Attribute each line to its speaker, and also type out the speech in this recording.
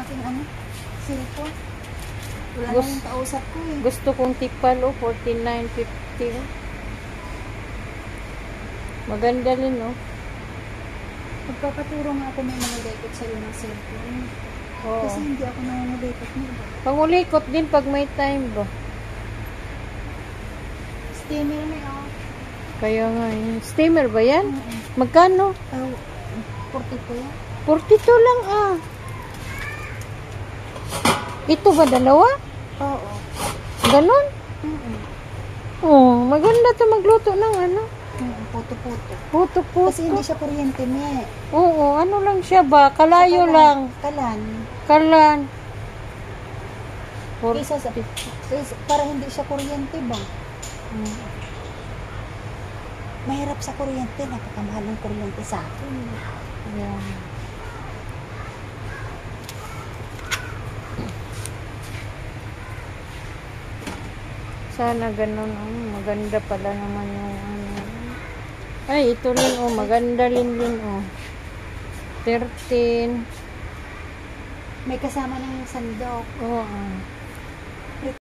Speaker 1: aking ano, cellphone. Wala na yung kausap ko eh.
Speaker 2: Gusto kong tipal, 49.50. Maganda rin,
Speaker 1: Magpapaturo nga ako may mga lekot sa'yo ng cellphone.
Speaker 2: Oo.
Speaker 1: Kasi hindi ako nangungulikot mo.
Speaker 2: Pangulikot din pag may time ba?
Speaker 1: Steamer may ako.
Speaker 2: Kaya nga yun. Steamer ba yan? Magkano?
Speaker 1: 40 po yan.
Speaker 2: 42 lang Ito ba dalawa?
Speaker 1: Oo.
Speaker 2: Ganon? Oh, maganda to magluto ng ano?
Speaker 1: Puto-puto.
Speaker 2: Puto-puto.
Speaker 1: Kasi hindi siya kuryente, me.
Speaker 2: Oo, ano lang siya ba? Kalayo lang.
Speaker 1: Kalan.
Speaker 2: Kalan.
Speaker 1: Kaysa sa, para hindi siya kuryente ba? Mahirap sa kuryente. Napakamahal ng kuryente sa akin.
Speaker 2: Ayan. Sana ganun. Maganda pala naman yung ano. Ay, ito rin maganda rin 13.
Speaker 1: May kasama ng sandok.
Speaker 2: Oo.